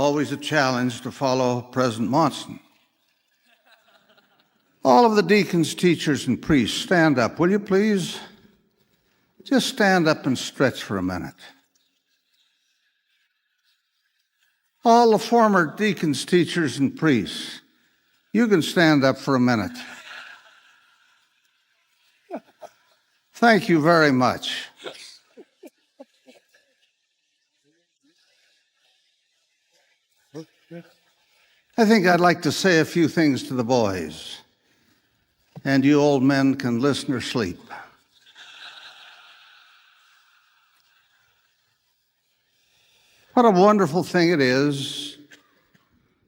always a challenge to follow President Monson. All of the deacons, teachers, and priests, stand up, will you please? Just stand up and stretch for a minute. All the former deacons, teachers, and priests, you can stand up for a minute. Thank you very much. I think I'd like to say a few things to the boys, and you old men can listen or sleep. What a wonderful thing it is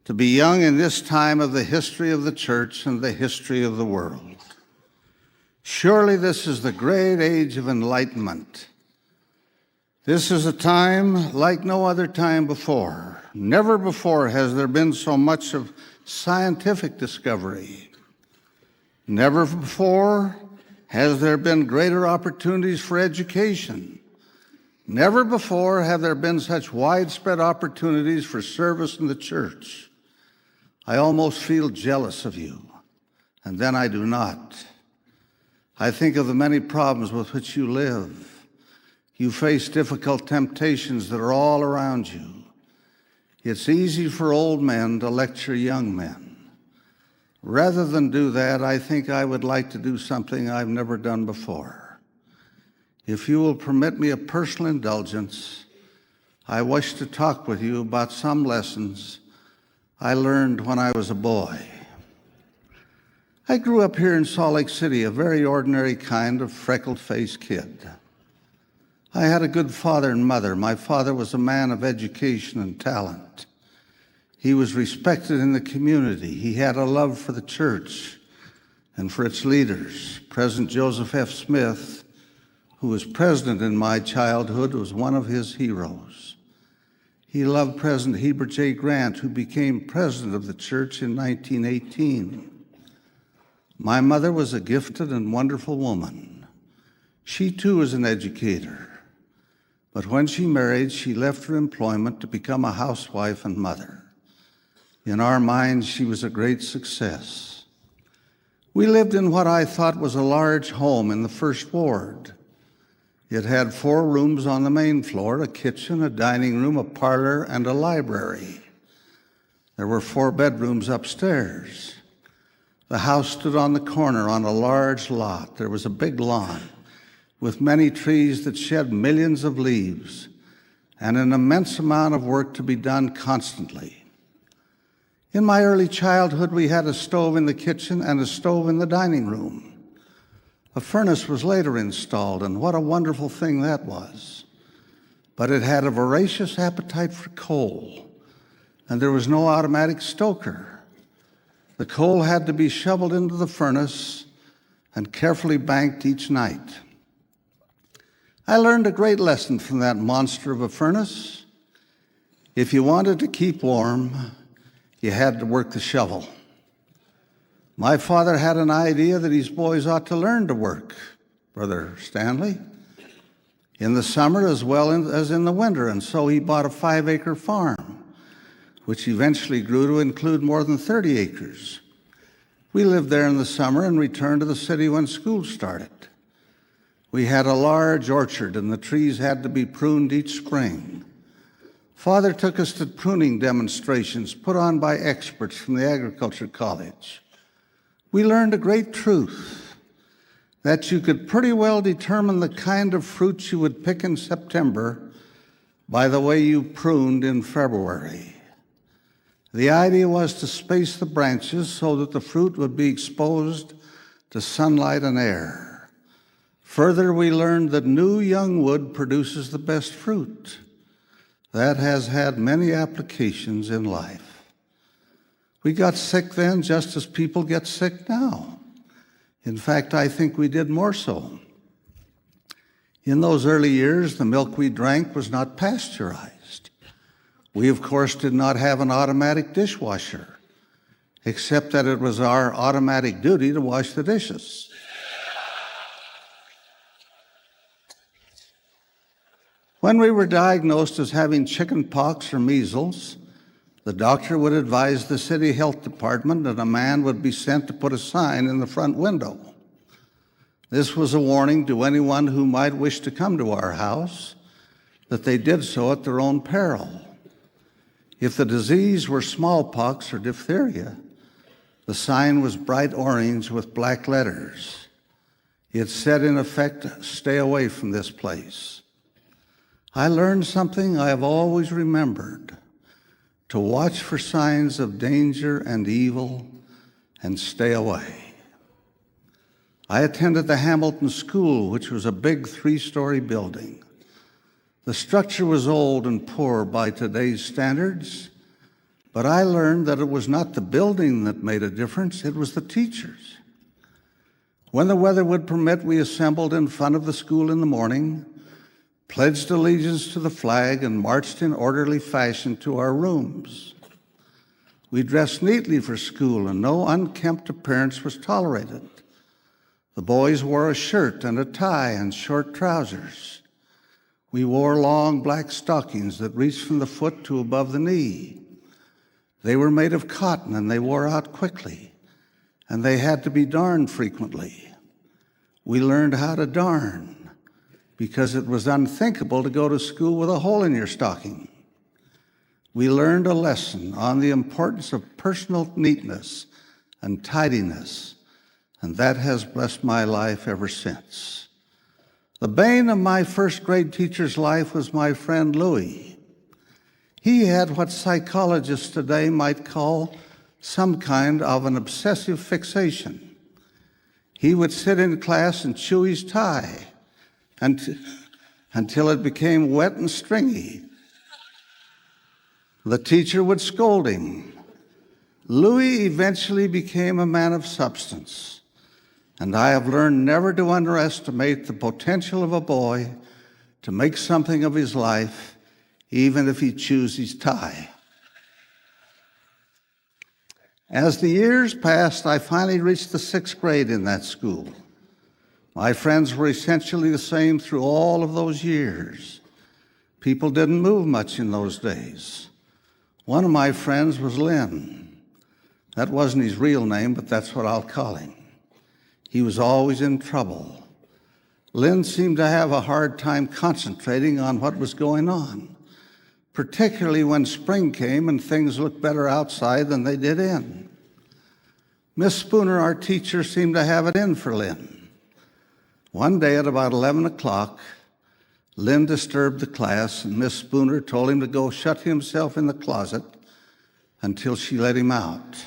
to be young in this time of the history of the church and the history of the world. Surely this is the great age of enlightenment. This is a time like no other time before. Never before has there been so much of scientific discovery. Never before has there been greater opportunities for education. Never before have there been such widespread opportunities for service in the church. I almost feel jealous of you, and then I do not. I think of the many problems with which you live. You face difficult temptations that are all around you. It's easy for old men to lecture young men. Rather than do that, I think I would like to do something I've never done before. If you will permit me a personal indulgence, I wish to talk with you about some lessons I learned when I was a boy. I grew up here in Salt Lake City, a very ordinary kind of freckled-faced kid. I had a good father and mother. My father was a man of education and talent. He was respected in the community. He had a love for the church and for its leaders. President Joseph F. Smith, who was president in my childhood, was one of his heroes. He loved President Heber J. Grant, who became president of the church in 1918. My mother was a gifted and wonderful woman. She too was an educator. But when she married, she left her employment to become a housewife and mother. In our minds, she was a great success. We lived in what I thought was a large home in the First Ward. It had 4 rooms on the main floor, a kitchen, a dining room, a parlor, and a library. There were 4 bedrooms upstairs. The house stood on the corner on a large lot. There was a big lawn with many trees that shed millions of leaves and an immense amount of work to be done constantly. In my early childhood, we had a stove in the kitchen and a stove in the dining room. A furnace was later installed, and what a wonderful thing that was. But it had a voracious appetite for coal, and there was no automatic stoker. The coal had to be shoveled into the furnace and carefully banked each night. I learned a great lesson from that monster of a furnace. If you wanted to keep warm, you had to work the shovel. My father had an idea that his boys ought to learn to work, Brother Stanley, in the summer as well as in the winter, and so he bought a 5-acre farm, which eventually grew to include more than 30 acres. We lived there in the summer and returned to the city when school started. We had a large orchard, and the trees had to be pruned each spring. Father took us to pruning demonstrations put on by experts from the Agriculture College. We learned a great truth, that you could pretty well determine the kind of fruit you would pick in September by the way you pruned in February. The idea was to space the branches so that the fruit would be exposed to sunlight and air. Further, we learned that new young wood produces the best fruit. That has had many applications in life. We got sick then just as people get sick now. In fact, I think we did more so. In those early years, the milk we drank was not pasteurized. We, of course, did not have an automatic dishwasher, except that it was our automatic duty to wash the dishes. When we were diagnosed as having chicken pox or measles, The doctor would advise the city health department, and a man would be sent to put a sign in the front window. This was a warning to anyone who might wish to come to our house that they did so at their own peril. If the disease were smallpox or diphtheria, the sign was bright orange with black letters. It said, in effect, "Stay away from this place." I learned something I have always remembered: to watch for signs of danger and evil and stay away. I attended the Hamilton School, which was a big 3-story building. The structure was old and poor by today's standards, but I learned that it was not the building that made a difference, it was the teachers. When the weather would permit, we assembled in front of the school in the morning, pledged allegiance to the flag, and marched in orderly fashion to our rooms. We dressed neatly for school, and no unkempt appearance was tolerated. The boys wore a shirt and a tie and short trousers. We wore long black stockings that reached from the foot to above the knee. They were made of cotton, and they wore out quickly, and they had to be darned frequently. We learned how to darn, because it was unthinkable to go to school with a hole in your stocking. We learned a lesson on the importance of personal neatness and tidiness, and that has blessed my life ever since. The bane of my first-grade teacher's life was my friend Louis. He had what psychologists today might call some kind of an obsessive fixation. He would sit in class and chew his tie until it became wet and stringy. The teacher would scold him. Louis eventually became a man of substance, and I have learned never to underestimate the potential of a boy to make something of his life, even if he chews his tie. As the years passed, I finally reached the 6th grade in that school. My friends were essentially the same through all of those years. People didn't move much in those days. One of my friends was Lynn. That wasn't his real name, but that's what I'll call him. He was always in trouble. Lynn seemed to have a hard time concentrating on what was going on, particularly when spring came and things looked better outside than they did in. Miss Spooner, our teacher, seemed to have it in for Lynn. One day at about 11 o'clock, Lynn disturbed the class, and Miss Spooner told him to go shut himself in the closet until she let him out.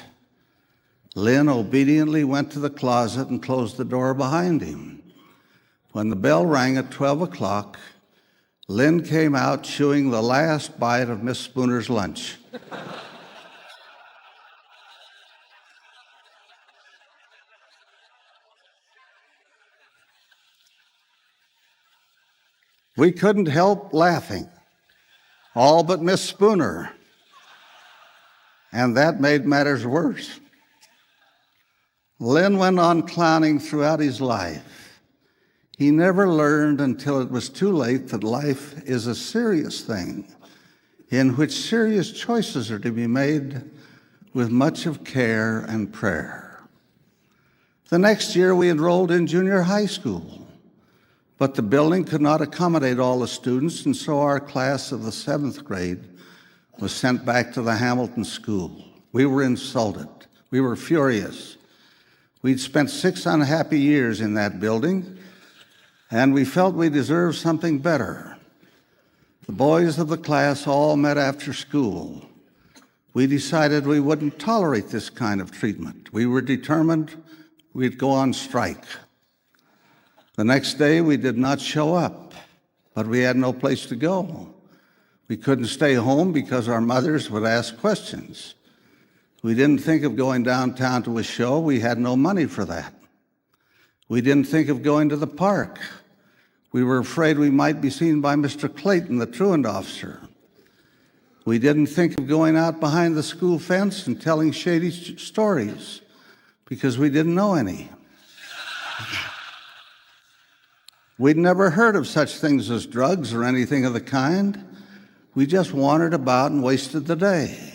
Lynn obediently went to the closet and closed the door behind him. When the bell rang at 12 o'clock, Lynn came out chewing the last bite of Miss Spooner's lunch. We couldn't help laughing, all but Miss Spooner, and that made matters worse. Lynn went on clowning throughout his life. He never learned until it was too late that life is a serious thing in which serious choices are to be made with much of care and prayer. The next year we enrolled in junior high school, but the building could not accommodate all the students, and so our class of the 7th grade was sent back to the Hamilton School. We were insulted. We were furious. We'd spent 6 unhappy years in that building, and we felt we deserved something better. The boys of the class all met after school. We decided we wouldn't tolerate this kind of treatment. We were determined we'd go on strike. The next day, we did not show up, but we had no place to go. We couldn't stay home because our mothers would ask questions. We didn't think of going downtown to a show. We had no money for that. We didn't think of going to the park. We were afraid we might be seen by Mr. Clayton, the truant officer. We didn't think of going out behind the school fence and telling shady stories because we didn't know any. We'd never heard of such things as drugs or anything of the kind. We just wandered about and wasted the day.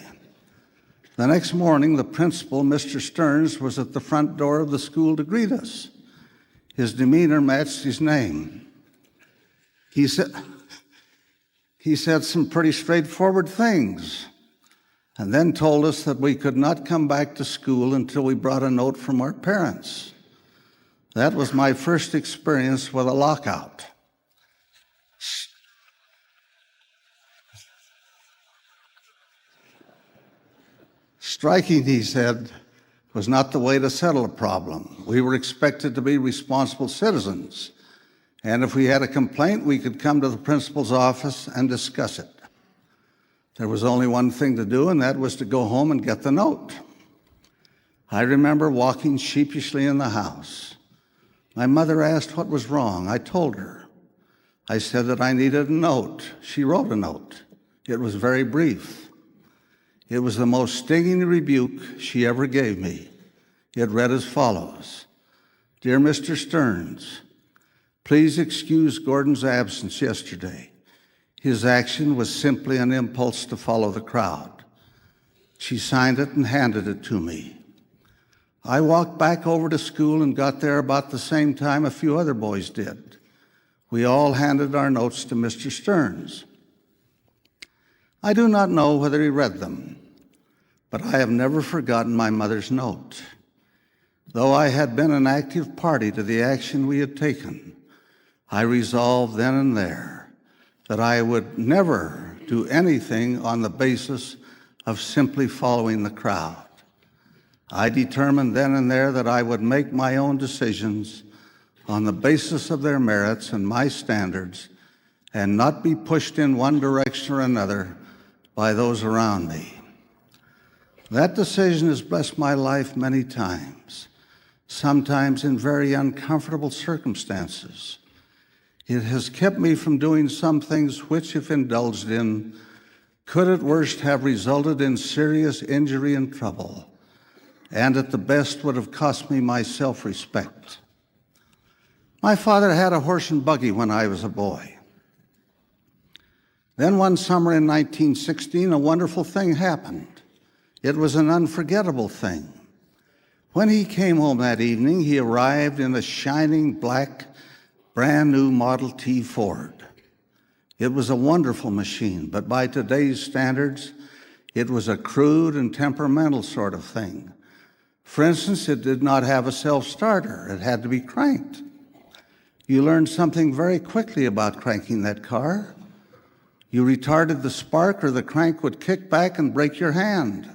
The next morning, the principal, Mr. Stearns, was at the front door of the school to greet us. His demeanor matched his name. He said some pretty straightforward things, and then told us that we could not come back to school until we brought a note from our parents. That was my first experience with a lockout. Striking, he said, was not the way to settle a problem. We were expected to be responsible citizens, and if we had a complaint, we could come to the principal's office and discuss it. There was only one thing to do, and that was to go home and get the note. I remember walking sheepishly in the house. My mother asked what was wrong. I told her. I said that I needed a note. She wrote a note. It was very brief. It was the most stinging rebuke she ever gave me. It read as follows: Dear Mr. Stearns, please excuse Gordon's absence yesterday. His action was simply an impulse to follow the crowd. She signed it and handed it to me. I walked back over to school and got there about the same time a few other boys did. We all handed our notes to Mr. Stearns. I do not know whether he read them, but I have never forgotten my mother's note. Though I had been an active party to the action we had taken, I resolved then and there that I would never do anything on the basis of simply following the crowd. I determined then and there that I would make my own decisions on the basis of their merits and my standards, and not be pushed in one direction or another by those around me. That decision has blessed my life many times, sometimes in very uncomfortable circumstances. It has kept me from doing some things which, if indulged in, could at worst have resulted in serious injury and trouble, and at the best would have cost me my self-respect. My father had a horse and buggy when I was a boy. Then one summer in 1916, a wonderful thing happened. It was an unforgettable thing. When he came home that evening, he arrived in a shining black, brand new Model T Ford. It was a wonderful machine, but by today's standards, it was a crude and temperamental sort of thing. For instance, it did not have a self-starter. It had to be cranked. You learned something very quickly about cranking that car. You retarded the spark, or the crank would kick back and break your hand.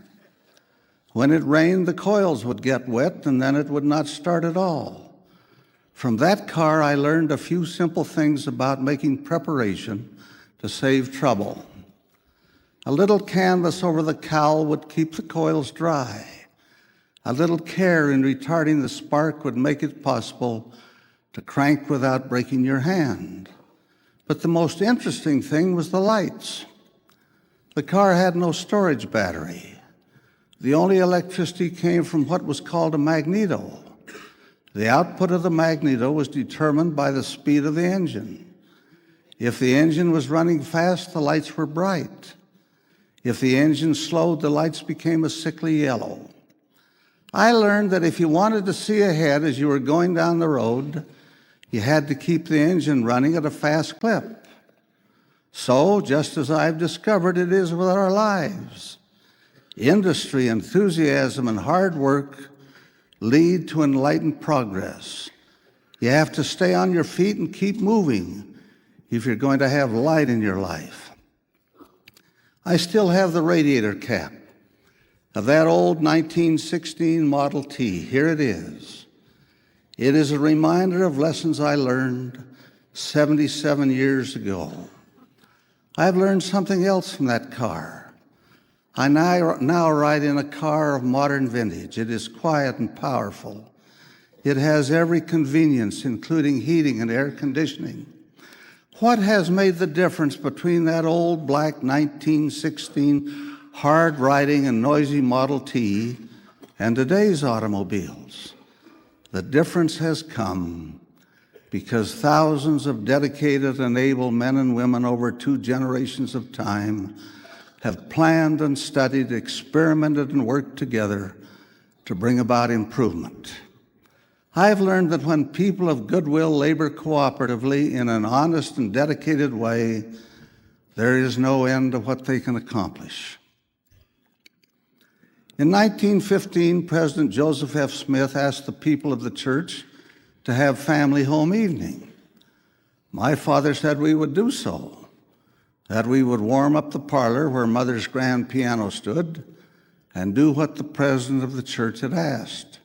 When it rained, the coils would get wet, and then it would not start at all. From that car, I learned a few simple things about making preparation to save trouble. A little canvas over the cowl would keep the coils dry. A little care in retarding the spark would make it possible to crank without breaking your hand. But the most interesting thing was the lights. The car had no storage battery. The only electricity came from what was called a magneto. The output of the magneto was determined by the speed of the engine. If the engine was running fast, the lights were bright. If the engine slowed, the lights became a sickly yellow. I learned that if you wanted to see ahead as you were going down the road, you had to keep the engine running at a fast clip. So, just as I've discovered, it is with our lives. Industry, enthusiasm, and hard work lead to enlightened progress. You have to stay on your feet and keep moving if you're going to have light in your life. I still have the radiator cap of that old 1916 Model T. Here it is. It is a reminder of lessons I learned 77 years ago. I've learned something else from that car. I now ride in a car of modern vintage. It is quiet and powerful. It has every convenience, including heating and air conditioning. What has made the difference between that old black 1916 hard-riding and noisy Model T and today's automobiles? The difference has come because thousands of dedicated and able men and women over 2 generations of time have planned and studied, experimented, and worked together to bring about improvement. I have learned that when people of goodwill labor cooperatively in an honest and dedicated way, there is no end to what they can accomplish. In 1915, President Joseph F. Smith asked the people of the church to have family home evening. My father said we would do so, that we would warm up the parlor where Mother's grand piano stood and do what the president of the church had asked.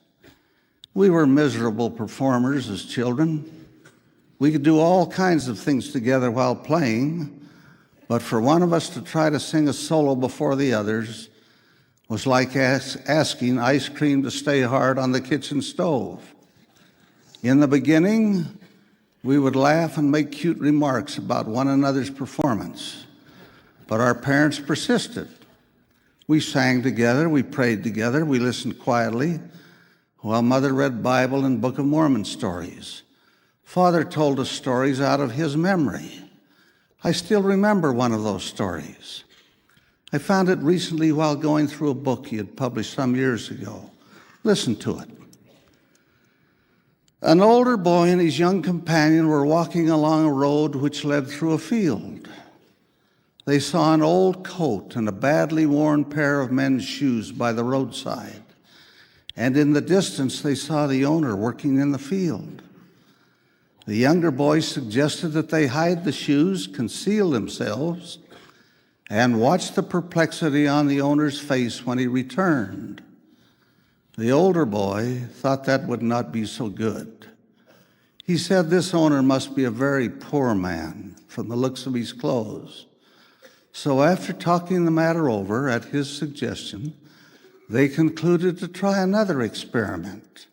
We were miserable performers as children. We could do all kinds of things together while playing, but for one of us to try to sing a solo before the others was like asking ice cream to stay hard on the kitchen stove. In the beginning, we would laugh and make cute remarks about one another's performance, but our parents persisted. We sang together, we prayed together, we listened quietly, while Mother read Bible and Book of Mormon stories. Father told us stories out of his memory. I still remember one of those stories. I found it recently while going through a book he had published some years ago. Listen to it. An older boy and his young companion were walking along a road which led through a field. They saw an old coat and a badly worn pair of men's shoes by the roadside. And in the distance, they saw the owner working in the field. The younger boy suggested that they hide the shoes, conceal themselves, and watch the perplexity on the owner's face when he returned. The older boy thought that would not be so good. He said this owner must be a very poor man from the looks of his clothes. So after talking the matter over at his suggestion, they concluded to try another experiment.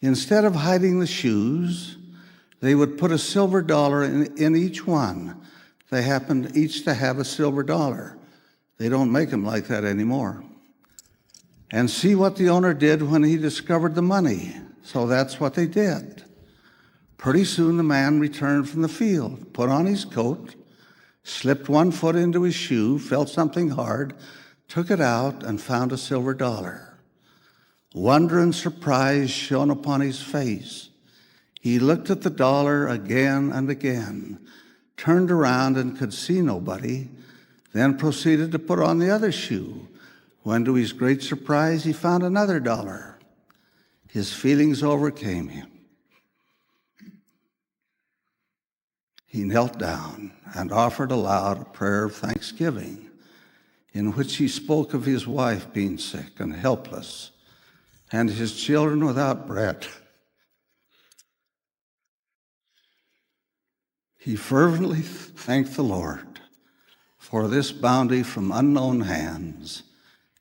Instead of hiding the shoes, they would put a silver dollar in each one. They happened each to have a silver dollar. They don't make them like that anymore. And see what the owner did when he discovered the money. So that's what they did. Pretty soon the man returned from the field, put on his coat, slipped one foot into his shoe, felt something hard, took it out, and found a silver dollar. Wonder and surprise shone upon his face. He looked at the dollar again and again, turned around and could see nobody, then proceeded to put on the other shoe, when to his great surprise he found another dollar. His feelings overcame him. He knelt down and offered aloud a prayer of thanksgiving, in which he spoke of his wife being sick and helpless, and his children without bread. He fervently thanked the Lord for this bounty from unknown hands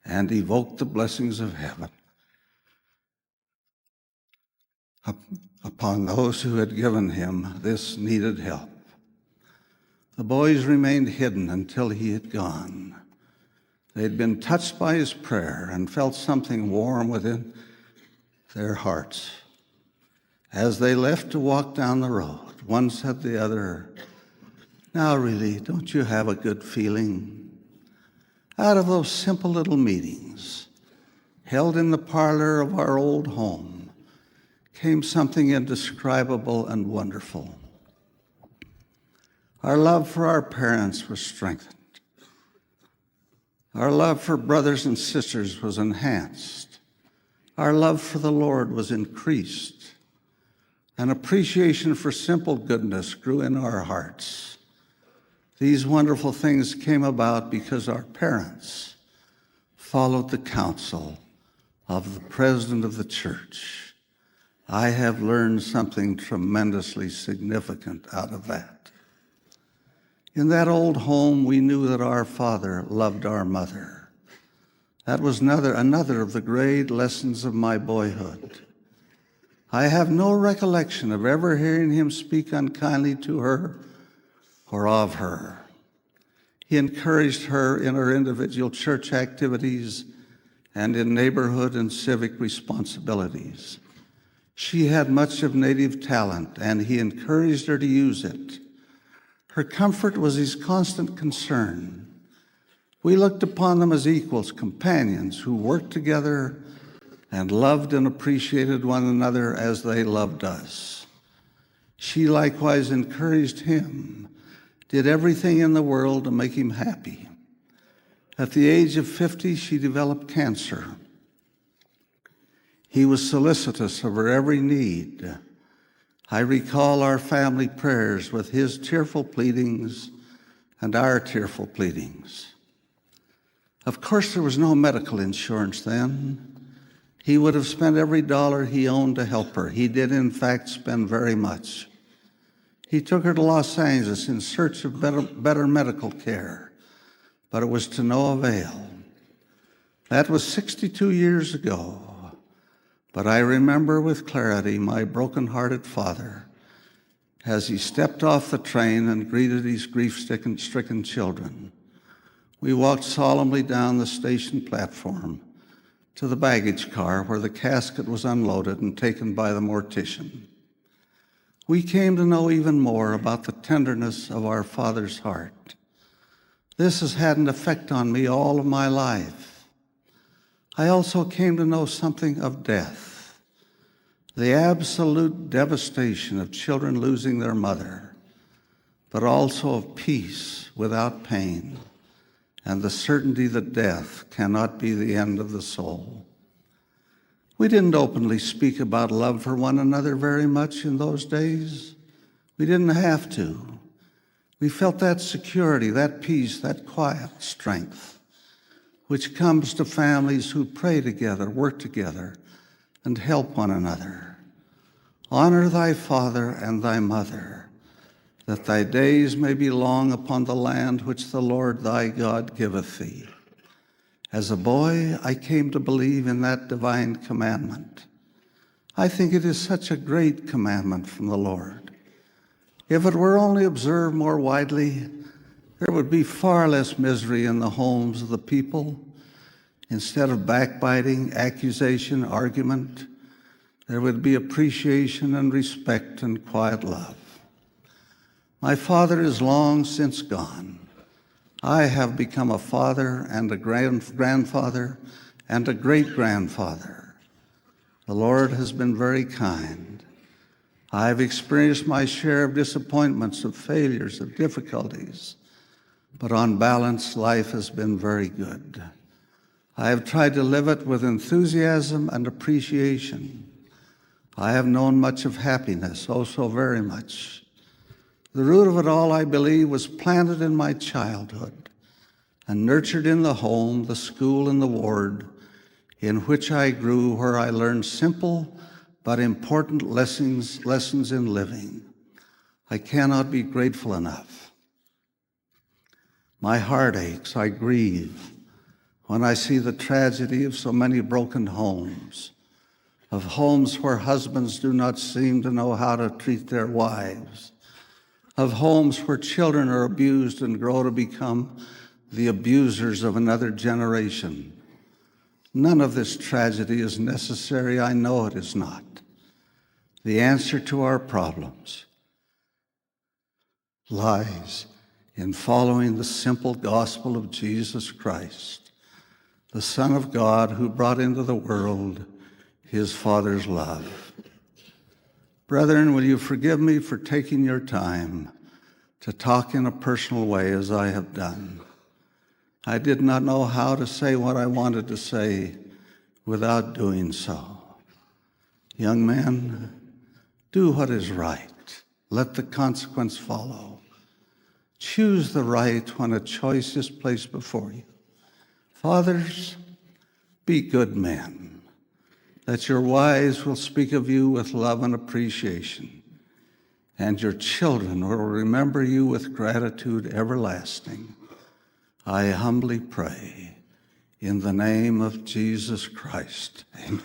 and evoked the blessings of heaven upon those who had given him this needed help. The boys remained hidden until he had gone. They'd been touched by his prayer and felt something warm within their hearts. As they left to walk down the road, one said to the other, "Now really, don't you have a good feeling?" Out of those simple little meetings, held in the parlor of our old home, came something indescribable and wonderful. Our love for our parents was strengthened. Our love for brothers and sisters was enhanced. Our love for the Lord was increased. An appreciation for simple goodness grew in our hearts. These wonderful things came about because our parents followed the counsel of the president of the church. I have learned something tremendously significant out of that. In that old home, we knew that our father loved our mother. That was another of the great lessons of my boyhood. I have no recollection of ever hearing him speak unkindly to her or of her. He encouraged her in her individual church activities and in neighborhood and civic responsibilities. She had much of native talent, and he encouraged her to use it. Her comfort was his constant concern. We looked upon them as equals, companions who worked together and loved and appreciated one another as they loved us. She likewise encouraged him, did everything in the world to make him happy. At the age of 50, she developed cancer. He was solicitous of her every need. I recall our family prayers with his tearful pleadings and our tearful pleadings. Of course, there was no medical insurance then. He would have spent every dollar he owned to help her. He did, in fact, spend very much. He took her to Los Angeles in search of better medical care, but it was to no avail. That was 62 years ago, but I remember with clarity my broken-hearted father as he stepped off the train and greeted his grief-stricken children. We walked solemnly down the station platform to the baggage car where the casket was unloaded and taken by the mortician. We came to know even more about the tenderness of our Father's heart. This has had an effect on me all of my life. I also came to know something of death, the absolute devastation of children losing their mother, but also of peace without pain, and the certainty that death cannot be the end of the soul. We didn't openly speak about love for one another very much in those days. We didn't have to. We felt that security, that peace, that quiet strength, which comes to families who pray together, work together, and help one another. Honor thy father and thy mother, that thy days may be long upon the land which the Lord thy God giveth thee. As a boy, I came to believe in that divine commandment. I think it is such a great commandment from the Lord. If it were only observed more widely, there would be far less misery in the homes of the people. Instead of backbiting, accusation, argument, there would be appreciation and respect and quiet love. My father is long since gone. I have become a father and a grandfather and a great-grandfather. The Lord has been very kind. I've experienced my share of disappointments, of failures, of difficulties, but on balance, life has been very good. I have tried to live it with enthusiasm and appreciation. I have known much of happiness, oh so very much. The root of it all, I believe, was planted in my childhood and nurtured in the home, the school, and the ward in which I grew, where I learned simple but important lessons in living. I cannot be grateful enough. My heart aches, I grieve when I see the tragedy of so many broken homes, of homes where husbands do not seem to know how to treat their wives, of homes where children are abused and grow to become the abusers of another generation. None of this tragedy is necessary. I know it is not. The answer to our problems lies in following the simple gospel of Jesus Christ, the Son of God who brought into the world his Father's love. Brethren, will you forgive me for taking your time to talk in a personal way as I have done? I did not know how to say what I wanted to say without doing so. Young man, do what is right. Let the consequence follow. Choose the right when a choice is placed before you. Fathers, be good men, that your wives will speak of you with love and appreciation, and your children will remember you with gratitude everlasting. I humbly pray in the name of Jesus Christ. Amen.